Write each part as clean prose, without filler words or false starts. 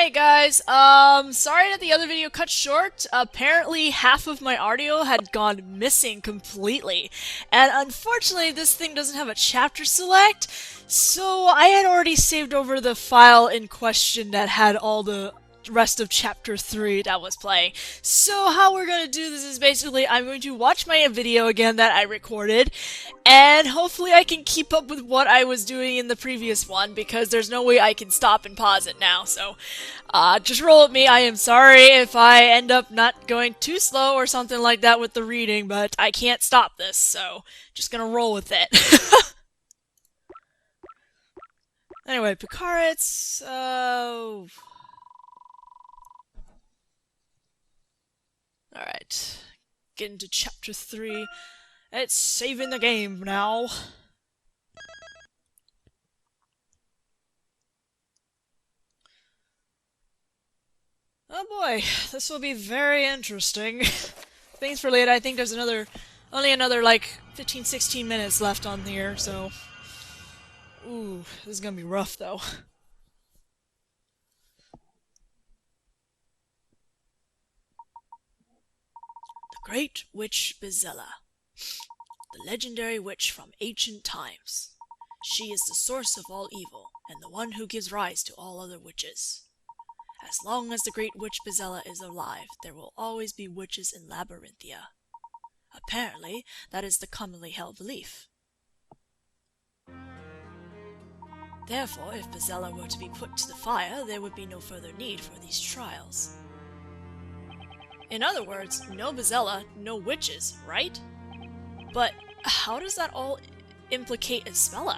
Hey guys, sorry that the other video cut short. Apparently half of my audio had gone missing completely. And unfortunately this thing doesn't have a chapter select, so I had already saved over the file in question that had all the rest of chapter 3 that was playing. So how we're gonna do this is basically I'm going to watch my video again that I recorded, and hopefully I can keep up with what I was doing in the previous one, because there's no way I can stop and pause it now, so just roll with me. I am sorry if I end up not going too slow or something like that with the reading, but I can't stop this, so just gonna roll with it. Anyway, Picaret's, alright, get into chapter 3. It's saving the game now. Oh boy, this will be very interesting. Thanks for late. I think there's only another like 15-16 minutes left on here, so... Ooh, this is gonna be rough though. The Great Witch Espella. The legendary witch from ancient times. She is the source of all evil, and the one who gives rise to all other witches. As long as the Great Witch Espella is alive, there will always be witches in Labyrinthia. Apparently, that is the commonly held belief. Therefore, if Espella were to be put to the fire, there would be no further need for these trials. In other words, no Espella, no witches, right? But how does that all implicate Espella?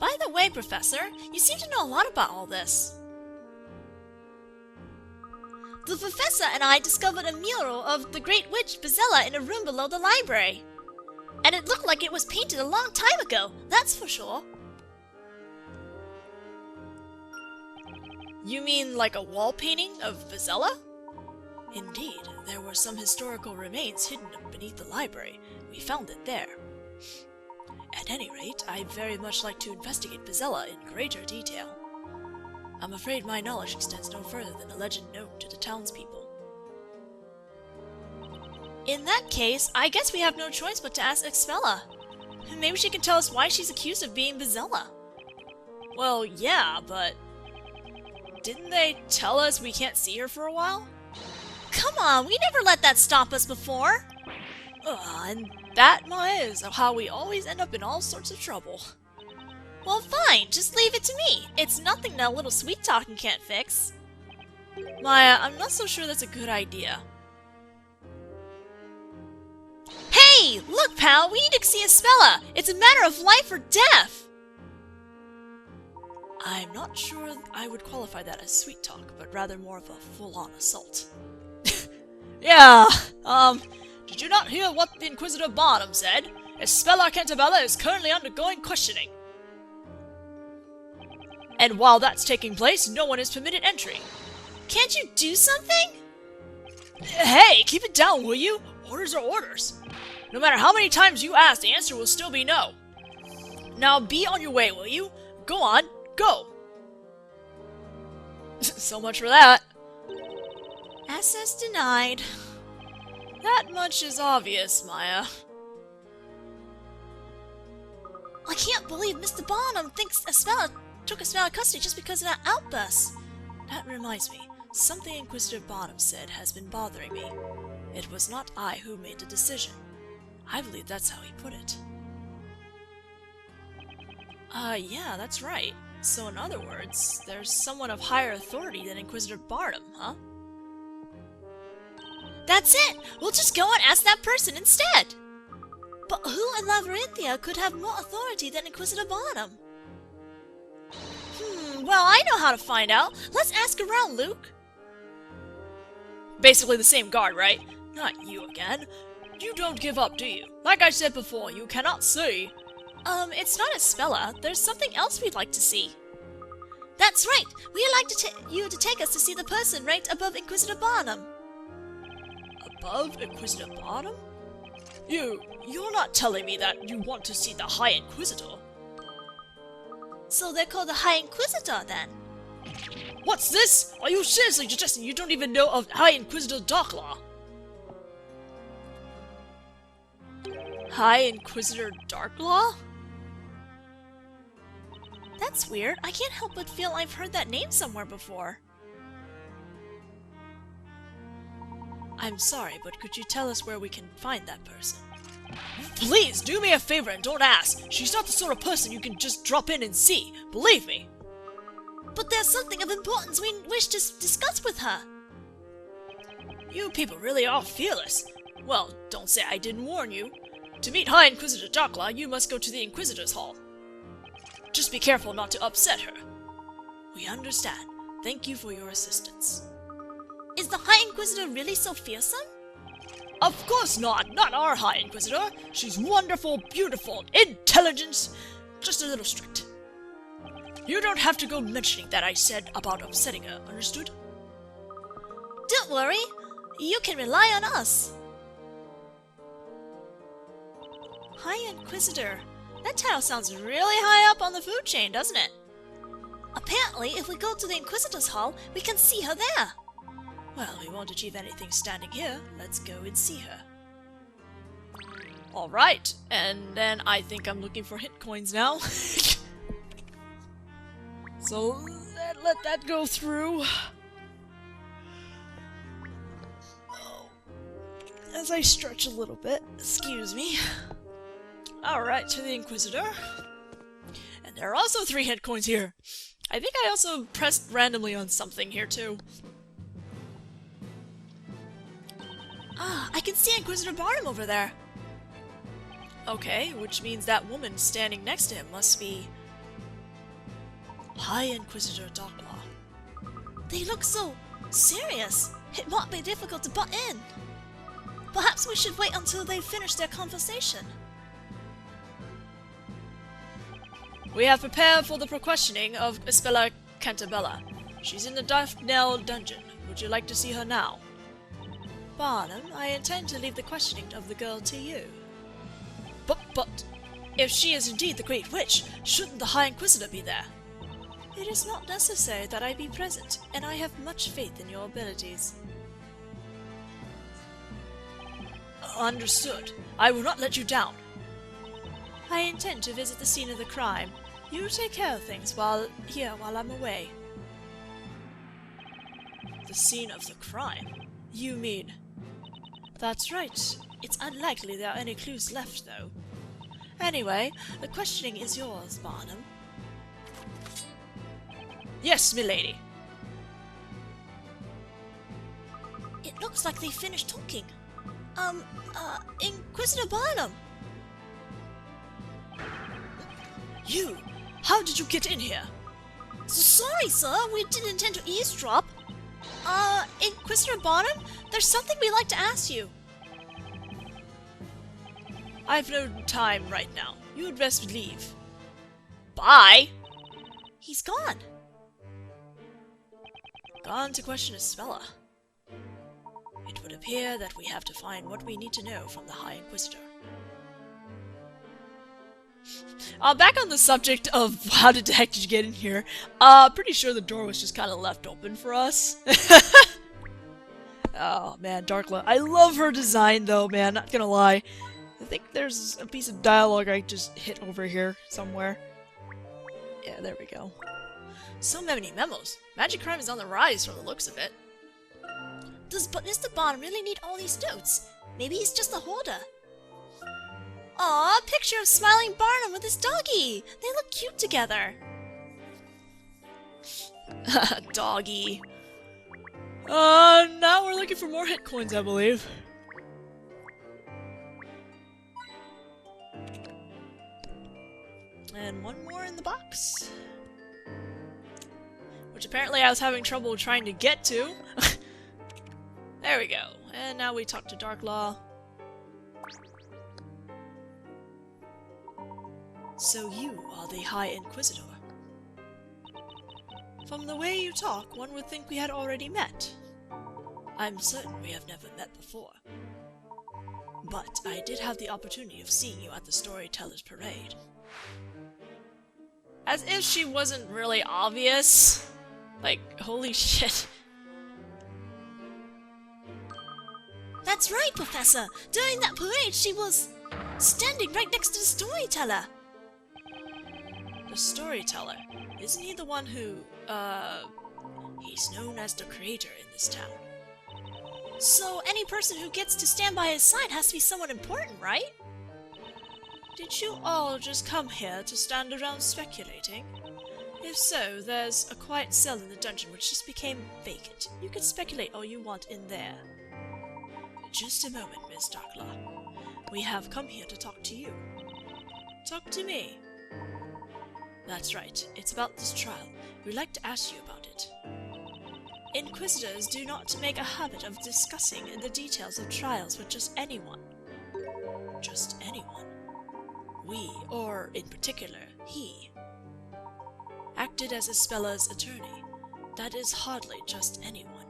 By the way, Professor, you seem to know a lot about all this. The Professor and I discovered a mural of the Great Witch Espella in a room below the library. And it looked like it was painted a long time ago, that's for sure. You mean like a wall painting of Espella? Indeed, there were some historical remains hidden beneath the library. We found it there. At any rate, I'd very much like to investigate Espella in greater detail. I'm afraid my knowledge extends no further than a legend known to the townspeople. In that case, I guess we have no choice but to ask Espella. Maybe she can tell us why she's accused of being Espella. Well, yeah, but... didn't they tell us we can't see her for a while? Come on, we never let that stop us before! And that, Maya, is how we always end up in all sorts of trouble. Well, fine, just leave it to me. It's nothing that a little sweet-talking can't fix. Maya, I'm not so sure that's a good idea. Hey! Look, pal! We need to see Espella! It's a matter of life or death! I'm not sure I would qualify that as sweet talk, but rather more of a full-on assault. Yeah, did you not hear what the Inquisitor Barnum said? Espella Cantabella is currently undergoing questioning. And while that's taking place, no one is permitted entry. Can't you do something? Hey, keep it down, will you? Orders are orders. No matter how many times you ask, the answer will still be no. Now be on your way, will you? Go on, go! So much for that. Access denied. That much is obvious, Maya. I can't believe Mr. Barnum thinks Espella took Espella custody just because of that outburst. That reminds me, something Inquisitor Barnum said has been bothering me. It was not I who made the decision. I believe that's how he put it. Yeah, that's right. So in other words, there's someone of higher authority than Inquisitor Barnum, huh? That's it! We'll just go and ask that person instead! But who in Labyrinthia could have more authority than Inquisitor Barnum? Well, I know how to find out. Let's ask around, Luke. Basically the same guard, right? Not you again. You don't give up, do you? Like I said before, you cannot see. It's not Espella. There's something else we'd like to see. That's right! We'd like you to take us to see the person ranked above Inquisitor Barnum. Above Inquisitor Barnum? You're not telling me that you want to see the High Inquisitor? So they're called the High Inquisitor, then? What's this? Are you seriously suggesting you don't even know of High Inquisitor Darklaw? High Inquisitor Darklaw? That's weird. I can't help but feel I've heard that name somewhere before. I'm sorry, but could you tell us where we can find that person? Please, do me a favor and don't ask. She's not the sort of person you can just drop in and see. Believe me. But there's something of importance we wish to discuss with her. You people really are fearless. Well, don't say I didn't warn you. To meet High Inquisitor Darklaw, you must go to the Inquisitor's Hall. Just be careful not to upset her. We understand. Thank you for your assistance. Is the High Inquisitor really so fearsome? Of course not! Not our High Inquisitor! She's wonderful, beautiful, intelligent, just a little strict. You don't have to go mentioning that I said about upsetting her, understood? Don't worry, you can rely on us. High Inquisitor. That title sounds really high up on the food chain, doesn't it? Apparently, if we go to the Inquisitor's Hall, we can see her there. Well, we won't achieve anything standing here. Let's go and see her. Alright, and then I think I'm looking for hit coins now. So, let that go through. Oh. As I stretch a little bit, excuse me. Alright, to the Inquisitor. And there are also 3 hit coins here. I think I also pressed randomly on something here too. Ah, I can see Inquisitor Barnum over there. Okay, which means that woman standing next to him must be High Inquisitor Darklaw. They look so serious. It might be difficult to butt in. Perhaps we should wait until they finish their conversation. We have prepared for the questioning of Espella Cantabella. She's in the Daphne dungeon. Would you like to see her now? Barnum, I intend to leave the questioning of the girl to you. But, if she is indeed the Great Witch, shouldn't the High Inquisitor be there? It is not necessary that I be present, and I have much faith in your abilities. Understood. I will not let you down. I intend to visit the scene of the crime. You take care of things while I'm away. The scene of the crime? You mean... That's right. It's unlikely there are any clues left, though. Anyway, the questioning is yours, Barnum. Yes, milady. It looks like they finished talking. Inquisitor Barnum! You! How did you get in here? Sorry, sir, we didn't intend to eavesdrop. Inquisitor Barnum, there's something we'd like to ask you. I've no time right now. You'd best leave. Bye! He's gone. Gone to question Espella. It would appear that we have to find what we need to know from the High Inquisitor. Back on the subject of how the heck did you get in here, pretty sure the door was just kind of left open for us. Oh man, Darklaw. I love her design though, man, not gonna lie. I think there's a piece of dialogue I just hit over here somewhere. Yeah, there we go. So many memos. Magic crime is on the rise from the looks of it. Does Mr. Barnum really need all these notes? Maybe he's just a hoarder. Aw, picture of smiling Barnum with his doggy! They look cute together! Doggy. Now we're looking for more hit coins, I believe. And one more in the box. Which apparently I was having trouble trying to get to. There we go. And now we talk to Darklaw. So you are the High Inquisitor. From the way you talk, one would think we had already met. I'm certain we have never met before. But I did have the opportunity of seeing you at the Storyteller's Parade. As if she wasn't really obvious. Like, holy shit. That's right, Professor! During that parade, she was standing right next to the storyteller! The storyteller? Isn't he the one who, he's known as the creator in this town. So any person who gets to stand by his side has to be someone important, right? Did you all just come here to stand around speculating? If so, there's a quiet cell in the dungeon which just became vacant. You can speculate all you want in there. Just a moment, Miss Darklaw. We have come here to talk to you. Talk to me. That's right, it's about this trial. We'd like to ask you about it. Inquisitors do not make a habit of discussing the details of trials with just anyone. Just anyone. We, or in particular, he, acted as Espella's attorney. That is hardly just anyone.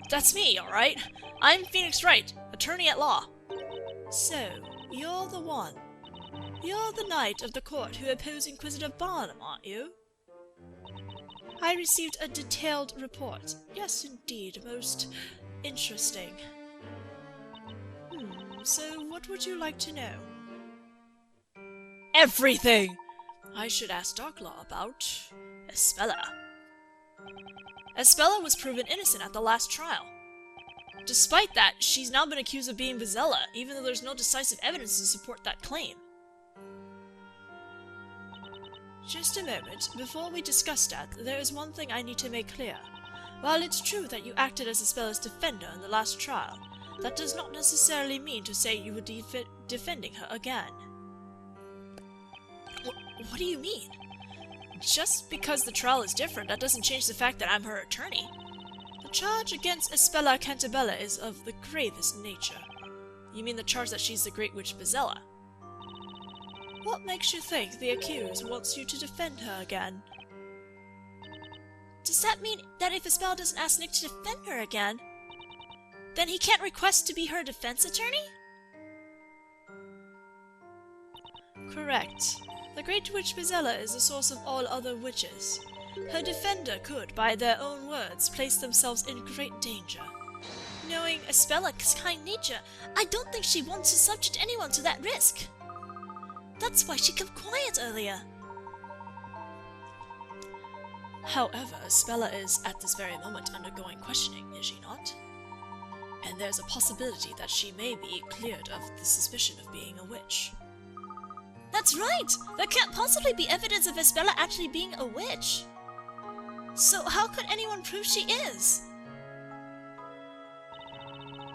That's me, alright? I'm Phoenix Wright, attorney at law. So, you're the one. You're the knight of the court who opposed Inquisitor Barnum, aren't you? I received a detailed report. Yes, indeed, most interesting. So what would you like to know? Everything! I should ask Darklaw about Espella. Espella was proven innocent at the last trial. Despite that, she's now been accused of being Vizela, even though there's no decisive evidence to support that claim. Just a moment. Before we discuss that, there is one thing I need to make clear. While it's true that you acted as Espella's defender in the last trial, that does not necessarily mean to say you would be defending her again. What do you mean? Just because the trial is different, that doesn't change the fact that I'm her attorney. The charge against Espella Cantabella is of the gravest nature. You mean the charge that she's the Great Witch Vizela? What makes you think the accused wants you to defend her again? Does that mean that if Espella doesn't ask Nick to defend her again, then he can't request to be her defense attorney? Correct. The Great Witch Vizela is the source of all other witches. Her defender could, by their own words, place themselves in great danger. Knowing Espella's kind nature, I don't think she wants to subject anyone to that risk. That's why she kept quiet earlier. However, Espella is, at this very moment, undergoing questioning, is she not? And there's a possibility that she may be cleared of the suspicion of being a witch. That's right! There can't possibly be evidence of Espella actually being a witch. So how could anyone prove she is?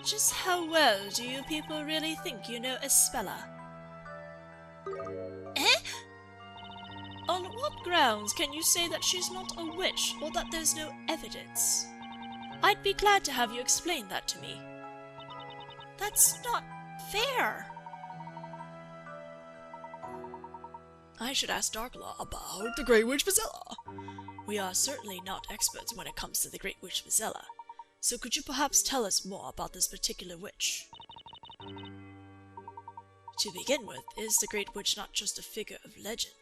Just how well do you people really think you know Espella? Eh? On what grounds can you say that she's not a witch, or that there's no evidence? I'd be glad to have you explain that to me. That's not fair. I should ask Darklaw about the Great Witch Vizela. We are certainly not experts when it comes to the Great Witch Vizela, so could you perhaps tell us more about this particular witch? To begin with, is the Great Witch not just a figure of legend?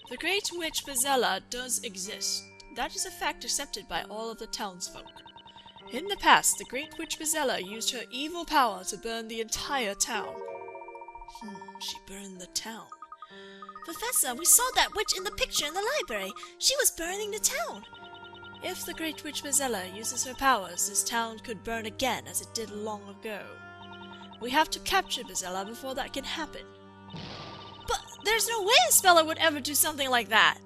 The Great Witch Vizela does exist. That is a fact accepted by all of the townsfolk. In the past, the Great Witch Vizela used her evil power to burn the entire town. She burned the town. Professor, we saw that witch in the picture in the library. She was burning the town. If the Great Witch Vizela uses her powers, this town could burn again as it did long ago. We have to capture Vizela before that can happen. But there's no way Espella would ever do something like that.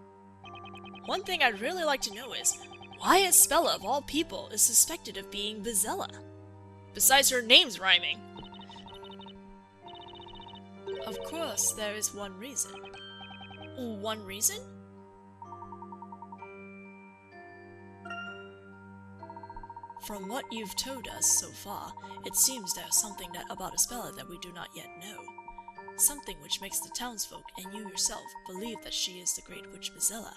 One thing I'd really like to know is, why Espella of all people is suspected of being Vizela? Besides her name's rhyming. Of course, there is one reason. One reason? From what you've told us so far, it seems there's something about Espella that we do not yet know. Something which makes the townsfolk and you yourself believe that she is the Great Witch Vizela.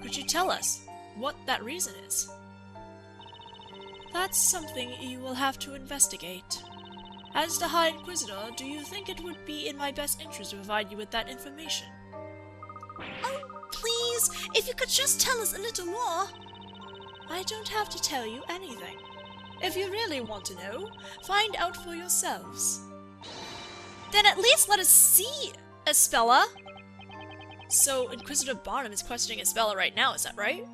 Could you tell us what that reason is? That's something you will have to investigate. As the High Inquisitor, do you think it would be in my best interest to provide you with that information? us. If you could just tell us a little more. I don't have to tell you anything. If you really want to know, find out for yourselves. Then at least let us see Espella. So Inquisitor Barnum is questioning Espella right now, is that right?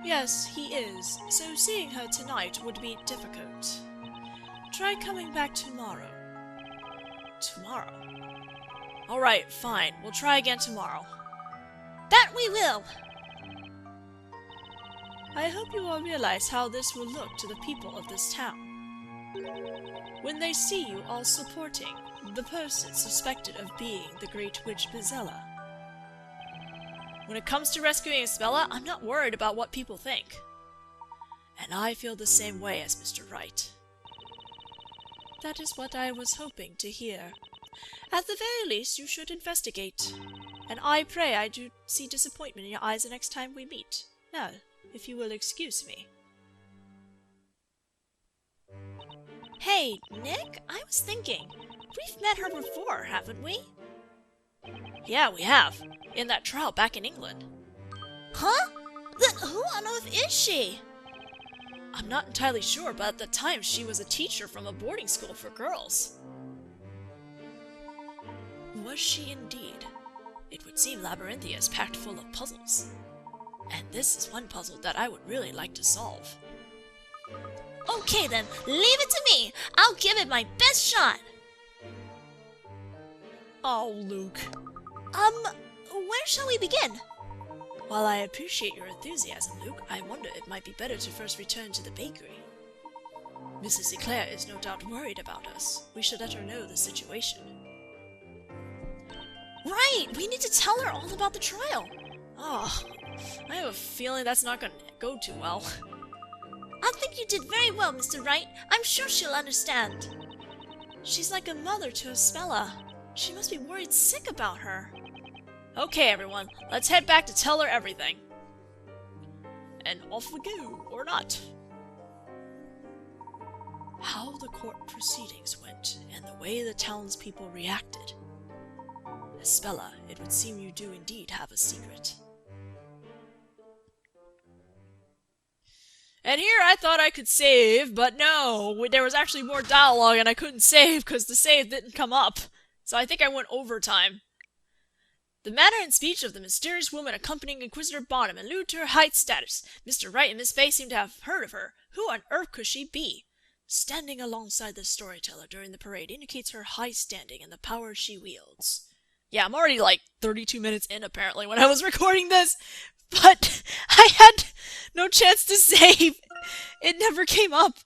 Yes, he is. So seeing her tonight would be difficult. Try coming back tomorrow. Tomorrow? Alright, fine. We'll try again tomorrow. That we will. I hope you all realize how this will look to the people of this town. When they see you all supporting the person suspected of being the Great Witch Bizella. When it comes to rescuing Espella, I'm not worried about what people think. And I feel the same way as Mr. Wright. That is what I was hoping to hear. At the very least, you should investigate. And I pray I do see disappointment in your eyes the next time we meet. Now, if you will excuse me. Hey, Nick, I was thinking, we've met her before, haven't we? Yeah, we have. In that trial back in England. Huh? Then who on earth is she? I'm not entirely sure, but at the time she was a teacher from a boarding school for girls. Was she indeed? It would seem Labyrinthia is packed full of puzzles. And this is one puzzle that I would really like to solve. Okay then, leave it to me! I'll give it my best shot! Oh, Luke. Where shall we begin? While I appreciate your enthusiasm, Luke, I wonder it might be better to first return to the bakery. Mrs. Eclair is no doubt worried about us. We should let her know the situation. Right! We need to tell her all about the trial! Oh, I have a feeling that's not going to go too well. I think you did very well, Mr. Wright. I'm sure she'll understand. She's like a mother to Espella. She must be worried sick about her. Okay, everyone, let's head back to tell her everything. And off we go, or not. How the court proceedings went, and the way the townspeople reacted. Espella, it would seem you do indeed have a secret. And here I thought I could save, but no, there was actually more dialogue and I couldn't save because the save didn't come up. So I think I went overtime. The manner and speech of the mysterious woman accompanying Inquisitor Barnum allude to her height status. Mr. Wright and Miss Fay seem to have heard of her. Who on earth could she be? Standing alongside the storyteller during the parade indicates her high standing and the power she wields. Yeah, I'm already like 32 minutes in apparently when I was recording this, but I had no chance to save. It never came up.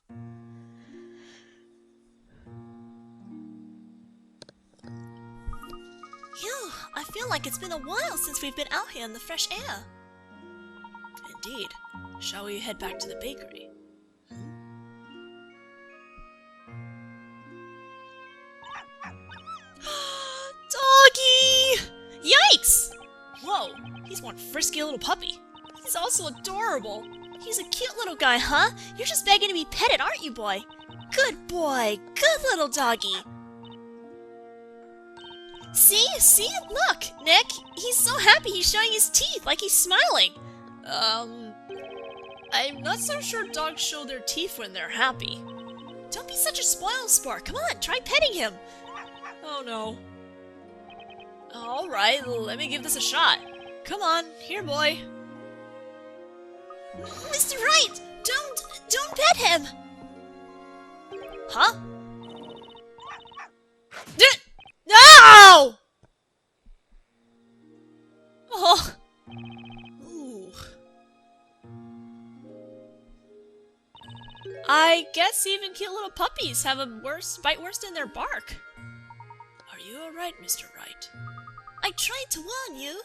Phew, I feel like it's been a while since we've been out here in the fresh air. Indeed. Shall we head back to the bakery? Doggy! Yikes! Whoa, he's one frisky little puppy. He's also adorable. He's a cute little guy, huh? You're just begging to be petted, aren't you, boy? Good boy. Good little doggy. See? Look, Nick. He's so happy he's showing his teeth, like he's smiling. I'm not so sure dogs show their teeth when they're happy. Don't be such a spoil sport. Come on, try petting him. Oh no. Alright, let me give this a shot. Come on, here boy. Mr. Wright! Don't pet him! Huh? No! Oh. Ooh. I guess even cute little puppies have a bite worse than their bark. Are you alright, Mr. Wright? I tried to warn you.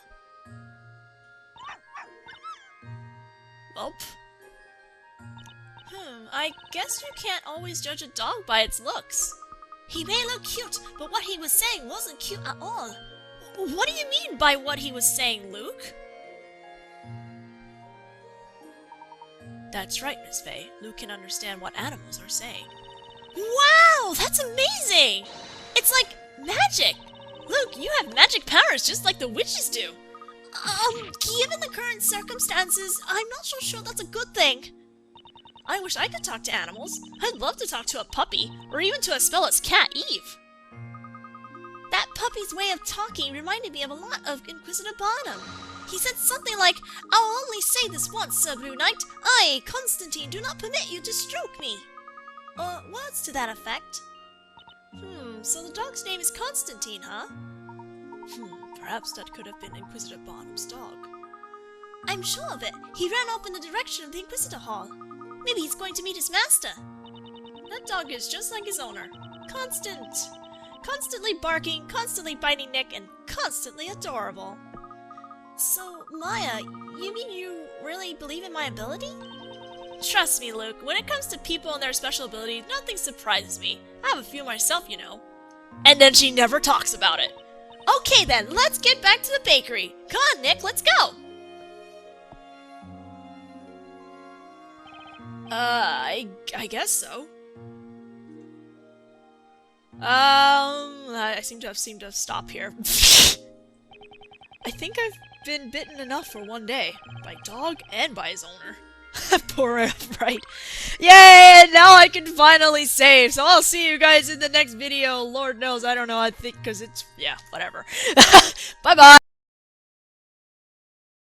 Welp. I guess you can't always judge a dog by its looks. He may look cute, but what he was saying wasn't cute at all. What do you mean by what he was saying, Luke? That's right, Miss Fay. Luke can understand what animals are saying. Wow, that's amazing! It's like magic! Luke, you have magic powers just like the witches do. Given the current circumstances, I'm not so sure that's a good thing. I wish I could talk to animals. I'd love to talk to a puppy, or even to Espella's cat, Eve. That puppy's way of talking reminded me of a lot of Inquisitor Barnum. He said something like, "I'll only say this once, Sir Blue Knight. I, Constantine, do not permit you to stroke me." Or words to that effect. So the dog's name is Constantine, huh? Perhaps that could have been Inquisitor Barnum's dog. I'm sure of it. He ran off in the direction of the Inquisitor Hall. Maybe he's going to meet his master. That dog is just like his owner. Constantly barking, constantly biting Nick, and constantly adorable. So, Maya, you mean you really believe in my ability? Trust me, Luke, when it comes to people and their special abilities, nothing surprises me. I have a few myself, you know. And then she never talks about it. Okay then, let's get back to the bakery. Come on, Nick, let's go! I guess so. I seem to stop here. I think I've been bitten enough for one day. By dog and by his owner. Poor Wright. Yay! Now I can finally save. So I'll see you guys in the next video. Lord knows, I don't know. I think because it's, yeah, whatever. Bye-bye.